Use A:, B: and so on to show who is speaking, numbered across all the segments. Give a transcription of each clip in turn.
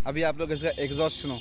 A: अभी आप लोग इसका एग्जॉस्ट सुनो।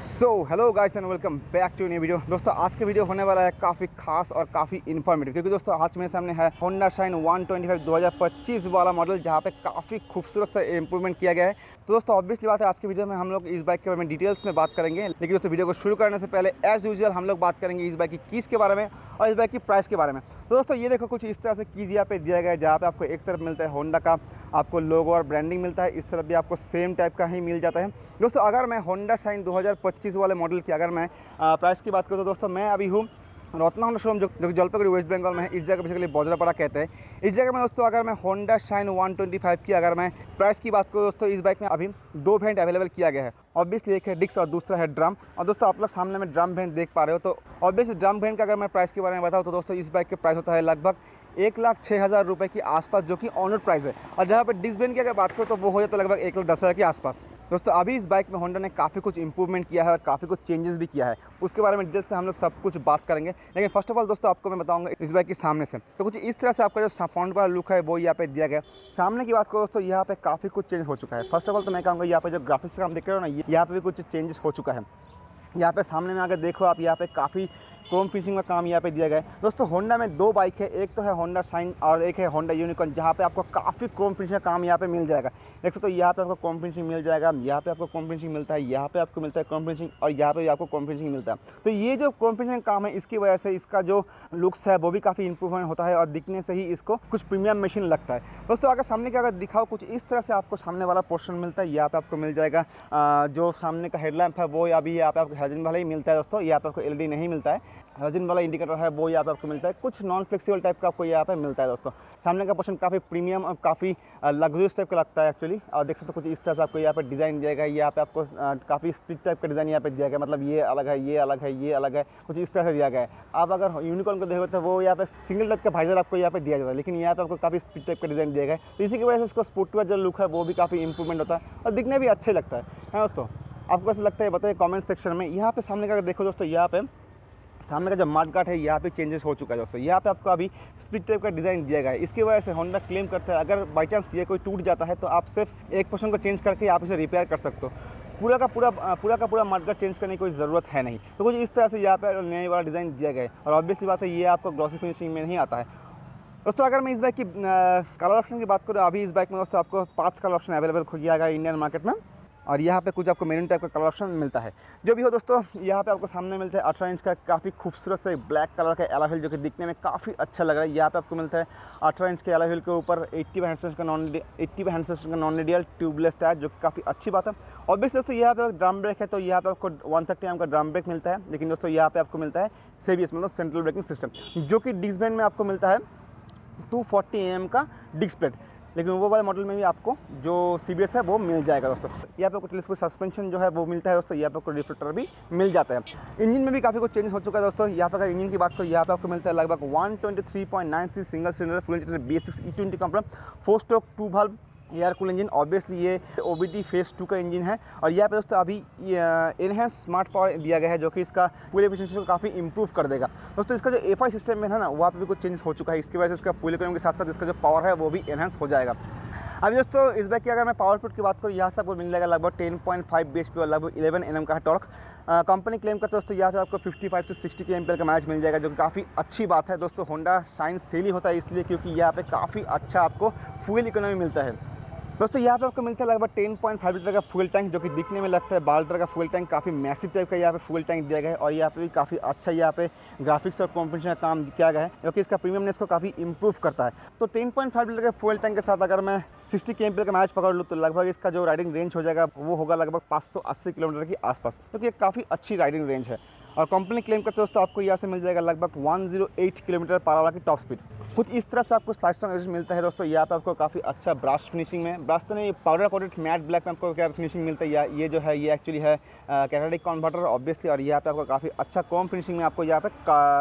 A: So hello guys and welcome back to new video. दोस्तों आज का वीडियो होने वाला है काफ़ी खास और काफ़ी इन्फॉर्मेटिव, क्योंकि दोस्तों आज मेरे सामने है होंडा शाइन 125 2025 वाला मॉडल, जहाँ पे काफ़ी खूबसूरत सा इंप्रूवमेंट किया गया है। तो दोस्तों ऑब्वियसली बात है, आज के वीडियो में हम लोग इस बाइक के बारे में डिटेल्स में बात करेंगे, लेकिन दोस्तों वीडियो को शुरू करने से पहले एज यूजुअल हम लोग बात करेंगे इस बाइक की कीज़ के बारे में और इस बाइक की प्राइस के बारे में। तो दोस्तों ये देखो कुछ इस तरह से कीज़ यहाँ पे दिया गया है, जहाँ पे आपको एक तरफ मिलता है होंडा का आपको लोगो और ब्रांडिंग मिलता है, इस तरफ भी आपको सेम टाइप का ही मिल जाता है। दोस्तों अगर मैं होंडा शाइन 2025 वाले मॉडल की अगर मैं प्राइस की बात करूँ तो दोस्तों मैं अभी हूँ रत्ना होंडा शोरूम जो कि जलपाईगुड़ी वेस्ट बंगाल में है। इस जगह बेसिकली बोजरापाड़ा कहते हैं। इस जगह में दोस्तों अगर मैं होंडा शाइन 125 की अगर मैं प्राइस की बात करूँ दोस्तों, इस बाइक में अभी दो वेरिएंट अवेलेबल किया गया है। ऑब्वियसली एक है डिस्क और दूसरा है ड्रम। और दोस्तों आप लोग सामने में ड्रम वेरिएंट देख पा रहे हो। तो ऑब्वियसली ड्रम वेरिएंट का अगर मैं प्राइस के बारे में बताऊँ तो दोस्तों इस बाइक के प्राइस होता है लगभग 1,06,000 रुपये के आसपास, जो कि ऑनर प्राइस है। और जहाँ पर डिस्क वेरिएंट की अगर बात करूँ तो वो हो जाता है लगभग 1,10,000 के आसपास। दोस्तों अभी इस बाइक में होंडा ने काफ़ी कुछ इंप्रूवमेंट किया है और काफ़ी कुछ चेंजेस भी किया है, उसके बारे में डिटेल से हम लोग सब कुछ बात करेंगे। लेकिन फर्स्ट ऑफ ऑल दोस्तों आपको मैं बताऊंगा इस बाइक के सामने से। तो कुछ इस तरह से आपका जो फ्रंट वाला लुक है वो यहाँ पे दिया गया। सामने की बात करो दोस्तों, यहाँ पे काफ़ी कुछ चेंज हो चुका है। फर्स्ट ऑफ ऑल तो मैं कहूँगा यहाँ पे जो ग्राफिक्स का हम देख रहे हो ना, यहाँ पे भी कुछ चेंजेस हो चुका है। यहाँ पे सामने में अगर देखो आप, यहाँ पे काफ़ी क्रोम फिनिशिंग का काम यहाँ पे दिया गया है। दोस्तों होंडा में दो बाइक है, एक तो है होंडा शाइन और एक है होंडा यूनिकॉर्न, जहाँ पे आपको काफ़ी क्रोम फिनिशिंग का काम यहाँ पे मिल जाएगा। देख सकते हो यहाँ पे आपको क्रोम फिनिशिंग मिल जाएगा, यहाँ पे आपको क्रोम फिनिशिंग मिलता है, यहाँ पे आपको मिलता है क्रोम फिनिशिंग और यहाँ पे भी आपको क्रोम फिनिशिंग मिलता है। तो ये जो क्रोम फिनिशिंग काम है, इसकी वजह से इसका जो लुक्स है वो भी काफ़ी इंप्रूवमेंट होता है और दिखने से ही इसको कुछ प्रीमियम मशीन लगता है। दोस्तों अगर सामने का अगर दिखाओ, कुछ इस तरह से आपको सामने वाला पोर्शन मिलता है। यहाँ पे आपको मिल जाएगा जो सामने का हेडलैम्प है वो अभी यहाँ पे आपको हेलोजन वाला ही मिलता है दोस्तों। यहाँ पे आपको LED नहीं मिलता है, हेलोजन वाला इंडिकेटर है वो यहाँ पे आपको मिलता है। कुछ नॉन फ्लेक्सिबल टाइप का आपको यहाँ पे मिलता है दोस्तों। सामने का पोर्शन काफ़ी प्रीमियम और काफ़ी लग्जरियस टाइप का लगता है एक्चुअली। और देख सकते हो कुछ इस तरह से आपको यहाँ पे डिज़ाइन दिया गया है। यहाँ पे आपको काफ़ी स्प्लिट टाइप का डिज़ाइन यहाँ पे दिया गया है, मतलब ये अलग है, ये अलग है, ये अलग है, कुछ इस तरह से दिया गया है। आप अगर यूनिकॉर्न को देखोगे तो वो यहाँ पे सिंगल टाइप का वाइजर आपको यहाँ पे दिया जाता है, लेकिन यहाँ पे आपको काफ़ी स्प्लिट टाइप का डिज़ाइन दिया गया है। तो इसी की वजह से इसको स्पोर्टिव जो लुक है वो भी काफ़ी इंप्रूवमेंट होता है और दिखने भी अच्छे लगता है दोस्तों। आपको ऐसा लगता है बताइए कमेंट सेक्शन में। यहाँ पे सामने का देखो दोस्तों, यहाँ पे सामने का जो मड गार्ड है यहाँ पे चेंजेस हो चुका है दोस्तों। यहाँ पे आपको अभी स्प्लिट टाइप का डिज़ाइन दिया गया है। इसकी वजह से होंडा क्लेम करता है अगर बाई चांस ये कोई टूट जाता है तो आप सिर्फ एक पोर्शन को चेंज करके आप इसे रिपेयर कर सकते हो। पूरा का पूरा मड गार्ड चेंज करने की कोई ज़रूरत है नहीं। तो कुछ इस तरह से यहाँ पर नए वाला डिज़ाइन दिया गया है। और ऑब्वियसली बात है ये आपको ग्लॉसी फिनिशिंग में नहीं आता है दोस्तों। अगर मैं इस बाइक की कलर ऑप्शन की बात करूँ, अभी इस बाइक में दोस्तों आपको 5 कलर ऑप्शन अवेलेबल किया गया इंडियन मार्केट में। और यहाँ पे कुछ आपको मेरून टाइप का कलर ऑप्शन मिलता है। जो भी हो दोस्तों, यहाँ पे आपको सामने मिलता है 18 इंच का काफ़ी खूबसूरत से ब्लैक कलर का एलॉय व्हील, जो कि दिखने में काफ़ी अच्छा लग रहा है। यहाँ पे आपको मिलता है 18 इंच के एलॉय व्हील के ऊपर 80 हैंडसेट का नॉन रेडियल ट्यूबलेस टायर, जो कि काफ़ी अच्छी बात है। ऑब्वियसली दोस्तों यहाँ पे ड्रम ब्रेक है, तो यहाँ पे आपको 130 एम का ड्रम ब्रेक मिलता है। लेकिन दोस्तों यहाँ पे आपको मिलता है CBS मतलब सेंट्रल ब्रेकिंग सिस्टम, जो कि डिस्क ब्रेक में आपको मिलता है 240 mm का डिस्क प्लेट। लेकिन वो वाले मॉडल में भी आपको जो CBS है वो मिल जाएगा दोस्तों। यहाँ पे आपको टेलीस्कोपिक सस्पेंशन जो है वो मिलता है दोस्तों। यहाँ पे आपको रिफ्लेक्टर भी मिल जाता है। इंजन में भी काफ़ी कुछ चेंज हो चुका है दोस्तों। यहाँ पे अगर इंजन की बात करो, यहाँ पे आपको मिलता है लगभग 123.9 single cylinder full injected BS6 E20 compressor 4 stroke 2 valve air cool engine. Obviously ये OBD फेज 2 का इंजन है। और यहाँ पे दोस्तों अभी एनहेंस स्मार्ट पावर दिया गया है, जो कि इसका फ्यूल एफिशिएंसी को काफ़ी इंप्रूव कर देगा दोस्तों। इसका जो FI सिस्टम में है ना, वहाँ पे भी कुछ चेंजेस हो चुका है। इसकी वजह से इसका फ्यूल इकोनॉमी के साथ साथ इसका जो पावर है वो भी एनहेंस हो जाएगा। अभी दोस्तों इस बाइक की अगर मैं पावर पुट की बात करूँ, यहाँ से आपको मिल जाएगा लगभग 10.5 bhp और लगभग 11 Nm का टॉर्क। कंपनी क्लेम करते हैं दोस्तों यहाँ पे आपको 55 से 60 kmph का माइलेज मिल जाएगा, जो कि काफ़ी अच्छी बात है दोस्तों। होंडा शाइन सेल ही होता है इसलिए क्योंकि यहाँ पे काफ़ी अच्छा आपको फ्यूल इकोनॉमी मिलता है दोस्तों। यहाँ पे आपको मिलता है लगभग 10.5 लीटर का फ्यूल टैंक, जो कि दिखने में लगता है 12 लीटर का फ्यूल टैंक। काफ़ी मैसिव टाइप का यहाँ पे फ्यूल टैंक दिया गया है। और यहाँ पे भी काफ़ी अच्छा यहाँ पे ग्राफिक्स और कॉम्पोजिशन का काम किया गया है, जो कि इसका प्रीमियमनेस को काफ़ी इंप्रूव करता है। तो 10.5 लीटर के फ्यूल टैंक के साथ अगर मैं 60 kmph का माइलेज पकड़ लूँ तो लगभग इसका जो राइडिंग रेंज हो जाएगा वो होगा लगभग 580 किलोमीटर के आसपास, क्योंकि काफ़ी अच्छी राइडिंग रेंज है। और कंपनी क्लेम करते दोस्तों आपको यहाँ से मिल जाएगा लगभग 108 किलोमीटर पर आवर की टॉप स्पीड। कुछ इस तरह से आपको स्लाइड स्ट्रॉन्ग एडिशन मिलता है दोस्तों। यहाँ पे आपको काफ़ी अच्छा ब्रश फिनिशिंग में, ब्रश तो नहीं, पाउडर कोटेड मैट ब्लैक में आपको क्या फिनिशिंग मिलता है। ये जो है ये एक्चुअली है कैटालिटिक कन्वर्टर ऑब्वियसली। और यहाँ पे आपको काफ़ी अच्छा कॉम फिनिशिंग में आपको यहाँ पे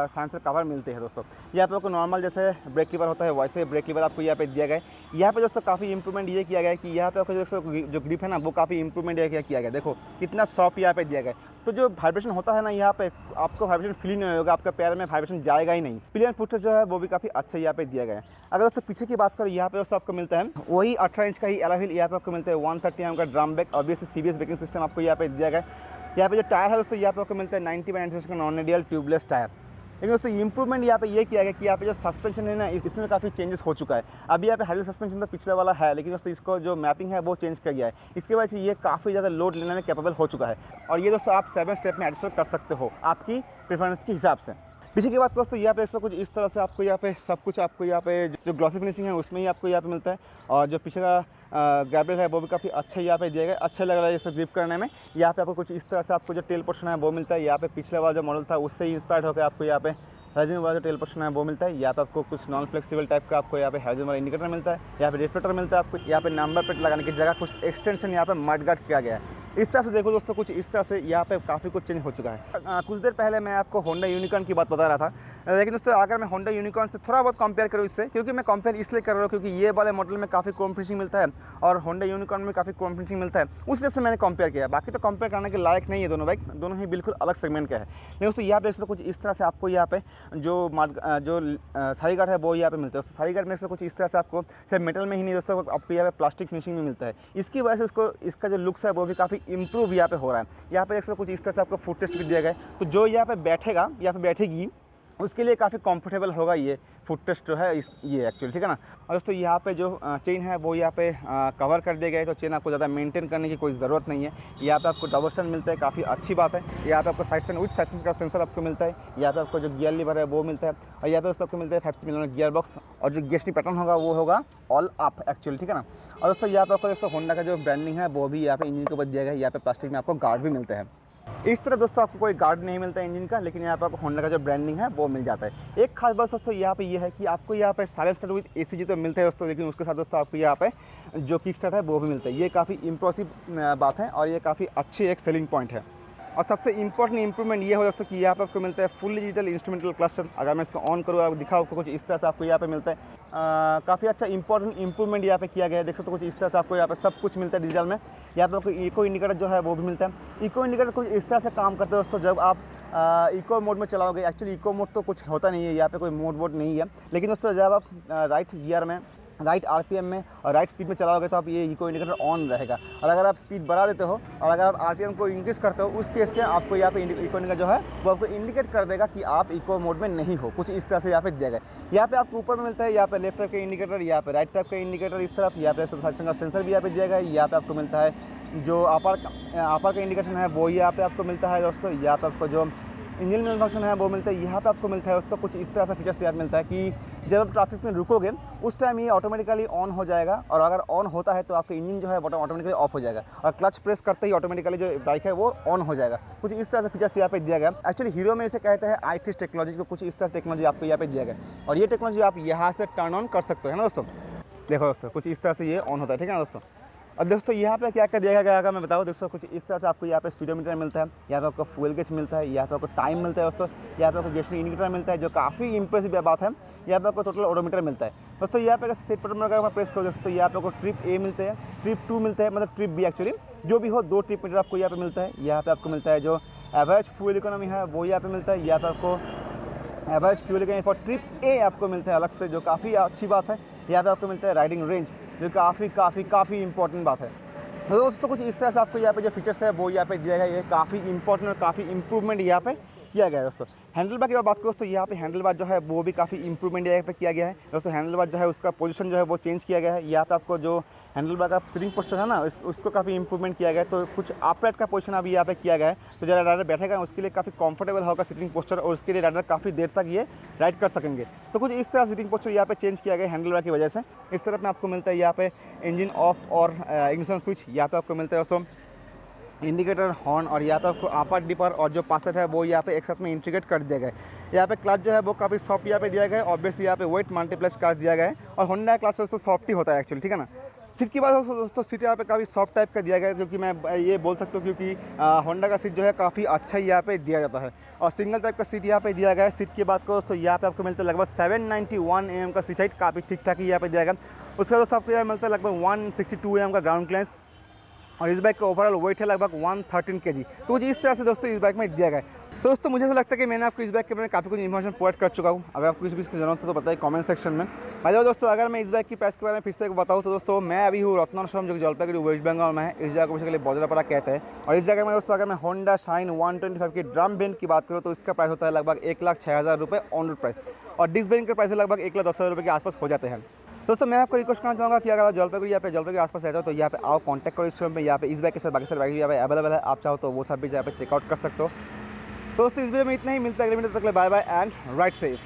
A: सेंसर कवर मिलते हैं दोस्तों। यहाँ पे आपको नॉर्मल जैसे ब्रेक लीवर होता है वैसे ब्रेक लीवर आपको यहाँ पे दिया गया है। यहाँ पे दोस्तों काफ़ी इंप्रूवमेंट ये किया गया है कि यहाँ पे आपको जो ग्रिप है ना वो काफ़ी इंप्रूवमेंट किया गया। देखो कितना सॉफ्ट यहाँ पे दिया गया है। तो जो वाइब्रेशन होता है ना यहाँ पे पे आपको वाइब्रेशन फील ही नहीं होगा, आपका पैर में वाइब्रेशन जाएगा ही नहीं। पिलियन फुटरेस्ट जो है वो भी काफ़ी अच्छा यहाँ पे दिया गया है। अगर दोस्तों पीछे की बात करें, यहाँ पे दोस्तों आपको मिलता है वही 18 इंच का ही अलॉय व्हील, यहाँ पे आपको मिलता है 130 mm का drum brake, obviously CBS braking system आपको यहाँ पे दिया गया है। यहाँ पे जो टायर है दोस्तों, यहाँ पे आपको मिलता है 90/96 का नॉन रेडियल ट्यूबलेस टायर। लेकिन दोस्तों इंप्रूवमेंट यहाँ पे ये किया गया कि यहाँ पे जो सस्पेंशन है ना, इसमें काफ़ी चेंजेस हो चुका है। अभी यहाँ पे हाइड्रोलिक सस्पेंशन तो पिछले वाला है, लेकिन दोस्तों इसको जो मैपिंग है वो चेंज किया गया है। इसकी वजह से ये काफ़ी ज़्यादा लोड लेने में कैपेबल हो चुका है, और ये दोस्तों आप 7 स्टेप में एडजस्ट कर सकते हो आपकी प्रेफरेंस के हिसाब से। पीछे की बात करो तो यहाँ पे सब कुछ इस तरह से आपको यहाँ पे सब कुछ आपको यहाँ पे जो ग्लॉसी फिनिशिंग है उसमें ही आपको यहाँ पे मिलता है, और जो पीछे का ग्रैबल है वो भी काफ़ी अच्छा यहाँ पे दिया गया, अच्छा लग रहा है ये ग्रिप करने में। यहाँ पे आपको कुछ इस तरह से आपको जो टेल पोर्शन है वो मिलता है। यहाँ पे पिछले वाला जो मॉडल था उससे ही इंस्पायर्ड होकर आपको यहाँ पे हेलोजन वाला जो टेल पोर्शन है वो मिलता है। यहाँ पे आपको कुछ नॉन फ्लेक्सिबल टाइप का आपको यहाँ पे हेलोजन वाला इंडिकेटर मिलता है। यहाँ पे रिफ्लेक्टर मिलता है आपको। यहाँ पे नंबर प्लेट लगाने की जगह कुछ एक्सटेंशन यहाँ पे मडगार्ड किया गया है। इस तरह से देखो दोस्तों, कुछ इस तरह से यहाँ पे काफ़ी कुछ चेंज हो चुका है। कुछ देर पहले मैं आपको होंडा यूनिकॉर्न की बात बता रहा था, लेकिन दोस्तों अगर मैं होंडा यूनिकॉर्न से थोड़ा बहुत कंपेयर करूँ इससे, क्योंकि मैं कंपेयर इसलिए कर रहा हूँ क्योंकि ये वाले मॉडल में काफ़ी क्रोम फिनिशिंग मिलता है और होंडा यूनिकॉर्न में काफ़ी क्रोम फिनिशिंग मिलता है, उस वजह से मैंने कंपेयर किया। बाकी तो कंपेयर करने के लायक नहीं है दोनों बाइक, दोनों ही बिल्कुल अलग सेगमेंट का है। लेकिन दोस्तों यहाँ पे तो कुछ इस तरह से आपको यहाँ पे जो सारी गार्ड है वो यहाँ पे मिलता है। सारी गार्ड में से कुछ इस तरह से आपको सिर्फ मेटल में ही नहीं दोस्तों, आपको यहाँ पे प्लास्टिक फिनिशिंग में मिलता है। इसकी वजह से इसका जो लुक्स है वो भी काफ़ी इंप्रूव यहाँ पे हो रहा है। यहाँ पे कुछ इस तरह से आपको फुट टेस्ट भी दिया गया है, तो जो यहाँ पे बैठेगा या फिर बैठेगी उसके लिए काफ़ी कंफर्टेबल होगा ये फुट टेस्ट जो है ये एक्चुअली, ठीक है ना। और दोस्तों यहाँ पे जो चेन है वो यहाँ पे कवर कर दिया गया है, तो चेन आपको ज़्यादा मेंटेन करने की कोई ज़रूरत नहीं है। यहाँ पे आपको डबल स्टैंड मिलता है, काफ़ी अच्छी बात है। यहाँ पे आपको side stand with side stand का सेंसर आपको मिलता है। यहाँ पे आपको जो गियर लीवर है वो मिलता है, और यहाँ पे दोस्तों आपको मिलता है 50 मिलियन गियर बॉक्स, और जो गियर पैटर्न होगा वो होगा ऑल अप एक्चुअली, ठीक है ना। और दोस्तों यहाँ पे आपको दोस्तों होंडा का जो ब्रांडिंग है वो भी यहाँ पे इंजन के ऊपर दिया गया है। यहाँ पे प्लास्टिक में आपको गार्ड भी मिलता है। इस तरफ दोस्तों आपको कोई गार्ड नहीं मिलता है इंजन का, लेकिन यहाँ पर आपको होंडा का जो ब्रांडिंग है वो मिल जाता है। एक खास बात दोस्तों यहाँ पे ये है कि आपको यहाँ पे साइलेंट स्टार्ट विद एसीजी तो मिलता है दोस्तों, लेकिन उसके साथ दोस्तों आपको यहाँ पे जो किक स्टार्ट है वो भी मिलता है। ये काफ़ी इम्प्रेसिव बात है और ये काफ़ी अच्छी एक सेलिंग पॉइंट है। और सबसे इंपॉर्टेंट इंप्रूवमेंट ये हो दोस्तों कि यहाँ पे आपको मिलता है फुल डिजिटल इंस्ट्रूमेंटल क्लस्टर। अगर मैं इसको ऑन करूँ और दिखाऊँ आपको कुछ इस तरह से आपको यहाँ पे मिलता है। काफ़ी अच्छा इंपॉर्टेंट इंप्रूवमेंट यहाँ पे किया गया है। देख सकते हो कुछ इस तरह से आपको यहाँ पे सब कुछ मिलता है डिजिटल में। यहाँ पे आपको इको इंडिकेटर जो है वो भी मिलता है। इको इंडिकेटर कुछ इस तरह से काम करते हैं दोस्तों, जब आप इको मोड में चलाओगे, एक्चुअली इको मोड तो कुछ होता नहीं है, यहाँ पे कोई मोड नहीं है, लेकिन दोस्तों जब आप राइट गियर में, राइट आरपीएम में और राइट स्पीड में चलाओगे तो आप ये इको इंडिकेटर ऑन रहेगा। और अगर आप स्पीड बढ़ा देते हो और अगर आप आरपीएम को इंक्रीज़ करते हो, उस केस के आपको यहाँ पे इको इंडिकेटर जो है वो आपको इंडिकेट कर देगा कि आप इको मोड में नहीं हो। कुछ इस तरह से यहाँ पे दिया गया है। यहाँ पे आपको ऊपर में मिलता है यहाँ पे लेफ्ट टाइप का इंडिकेटर, यहाँ पे राइट टाइप का इंडिकेटर इस तरफ, यहाँ पे का सेंसर भी यहाँ पे दिया गया है। यहाँ पे आपको मिलता है जो अपर का इंडिकेशन है वो यहाँ पे आपको मिलता है दोस्तों। यहाँ पे आपको जो इंजन मेल फंक्शन है वो मिलता है। यहाँ पे आपको मिलता है दोस्तों कुछ इस तरह से फीचर्स याद मिलता है कि जब आप ट्रैफिक में रुकोगे उस टाइम ये ऑटोमेटिकली ऑन हो जाएगा, और अगर ऑन होता है तो आपका इंजन जो है वो ऑटोमेटिकली ऑफ हो जाएगा, और क्लच प्रेस करते ही ऑटोमेटिकली जो बाइक है वो ऑन हो जाएगा। कुछ इस तरह से फीचर्स यहाँ पे दिया गया। एक्चुअली हीरो में इसे कहते हैं आईथिस टेक्नोलॉजी, तो कुछ इस तरह से टेक्नोलॉजी आपको यहाँ पे दिया गया, और ये टेक्नोलॉजी आप यहाँ से टर्न ऑन कर सकते हो, है ना दोस्तों। देखो दोस्तों कुछ इस तरह से ये ऑन होता है, ठीक है ना दोस्तों। और दोस्तों यहाँ पे क्या क्या दिया गया है मैं बताऊँ दोस्तों, कुछ इस तरह से आपको यहाँ पे स्पीडोमीटर मिलता है, यहाँ पे आपको फ्यूल गेज मिलता है, यहाँ पे आपको टाइम मिलता है दोस्तों, यहाँ पे आपको गेस्ट इंडिकेटर मिलता है जो काफ़ी इंप्रेसिव बात है। यहाँ पे आपको टोटल ओडोमीटर मिलता है दोस्तों। यहाँ पे अगर सेट बटन अगर मैं प्रेस करूँ तो यहाँ पे आपको ट्रिप ए मिलते हैं, ट्रिप 2 मिलता है, मतलब ट्रिप बी एक्चुअली जो भी हो 2 ट्रिप मीटर आपको यहाँ पे मिलता है। यहाँ पे आपको मिलता है जो एवरेज फ्यूल इकोनॉमी है वो यहाँ पे मिलता है। यहाँ पे आपको average fuel economy for trip ए आपको मिलता है अलग से, जो काफ़ी अच्छी बात है। यहाँ पे आपको मिलता है राइडिंग रेंज, जो काफ़ी इंपॉर्टेंट बात है। तो दोस्तों कुछ इस तरह से आपको यहाँ पे जो फीचर्स है वो यहाँ पे दिया गया है। ये काफ़ी इंपॉर्टेंट और काफ़ी इंप्रूवमेंट यहाँ पे किया गया है दोस्तों। हैंडल बार की बात करो तो यहाँ पे हैंडल बार जो है वो भी काफ़ी इंप्रूवमेंट यहाँ पे किया गया है दोस्तों। हैंडल बार जो है उसका पोजीशन जो है वो चेंज किया गया है। यहाँ पे आपको जो हैंडल बार का सिटिंग पोस्चर है ना उसको काफ़ी इंप्रूवमेंट किया गया है। तो कुछ अपराइट का पोजीशन अभी यहाँ पे किया गया है, तो जरा राइडर बैठेगा उसके लिए काफ़ी कंफर्टेबल होगा सिटिंग पोस्चर, और उसके लिए राइडर काफ़ी देर तक ये राइड कर सकेंगे। तो कुछ इस तरह सिटिंग पोस्चर यहाँ पे चेंज किया गया हैंडल बार की वजह से। इस तरफ में आपको मिलता है यहाँ पे इंजन ऑफ और इग्निशन स्विच, यहाँ पे आपको मिलता है दोस्तों इंडिकेटर, हॉर्न, और यहाँ पे आपको अपर डिपर और जो पासलेट है वो यहाँ पे एक साथ में इंटीग्रेट कर दिया गया है। यहाँ पे क्लच जो है वो काफ़ी सॉफ्ट यहाँ पे दिया गया है। ऑब्वियसली यहाँ पे वेट मल्टीप्लस क्लच दिया गया है, और होंडा क्लच दोस्तों सॉफ्ट ही होता है एक्चुअली, ठीक है ना। सीट की बात हो दोस्तों, सीट यहाँ पे काफ़ी सॉफ्ट टाइप का दिया गया है, क्योंकि मैं ये बोल सकता हूँ क्योंकि होंडा का सीट जो है काफ़ी अच्छा यहाँ पे दिया जाता है, और सिंगल टाइप का सीट यहाँ पे दिया गया है। सीट की बात करो दोस्तों, यहाँ पे आपको मिलता है लगभग 791 mm का सीट हाइट, काफ़ी ठीक ठाक ही यहाँ पे दिया गया। उसका दोस्तों आपको यहाँ मिलता है लगभग 162 mm का ग्राउंड क्लियरेंस, और इस बाइक का ओवरऑल वेट है लगभग 113 kg। तो कुछ इस तरह से दोस्तों इस बाइक में दिया गया है। तो दोस्तों मुझे ऐसा लगता है कि मैंने आपको इस बाइक के बारे में काफ़ी कुछ इन्फॉर्मेशन प्रोवाइड कर चुका हूँ। अगर आपको किसी चीज़ की जरूरत है तो बताइए कमेंट सेक्शन में। भाई दोस्तों अगर मैं इस बाइक की प्राइस के बारे में फिर से बताऊँ तो दोस्तों मैं अभी हूँ रत्नाश्रम, जो कि जलपाईगुड़ी वेस्ट बंगाल में है। इस जगह को बेसिकली बजरापाड़ा कहते हैं। और इस जगह में दोस्तों अगर मैं होंडा शाइन 125 की ड्रम बैंड की बात करूँ तो इसका प्राइस होता है लगभग 1,06,000 रुपये ऑन रोड प्राइस, और डिस्क बैंड का प्राइस लगभग 1,10,000 रुपये के आसपास हो जाते हैं। दोस्तों मैं आपको रिक्वेस्ट करना चाहूँगा कि अगर आप जलपाईगुड़ी जलपाईगुड़ी आसपास रहते हो तो यहाँ पे आओ, कांटेक्ट करो इस शोरूम में। यहाँ पे इस बाइक के साथ बाकी सारे बाइक यहाँ पे अवेलेबल है, आप चाहो तो वो सब भी यहाँ पे चेकआउट कर सकते हो। दोस्तों इस वीडियो में इतना ही, मिलता है अगले वीडियो तक। Bye bye and right safe.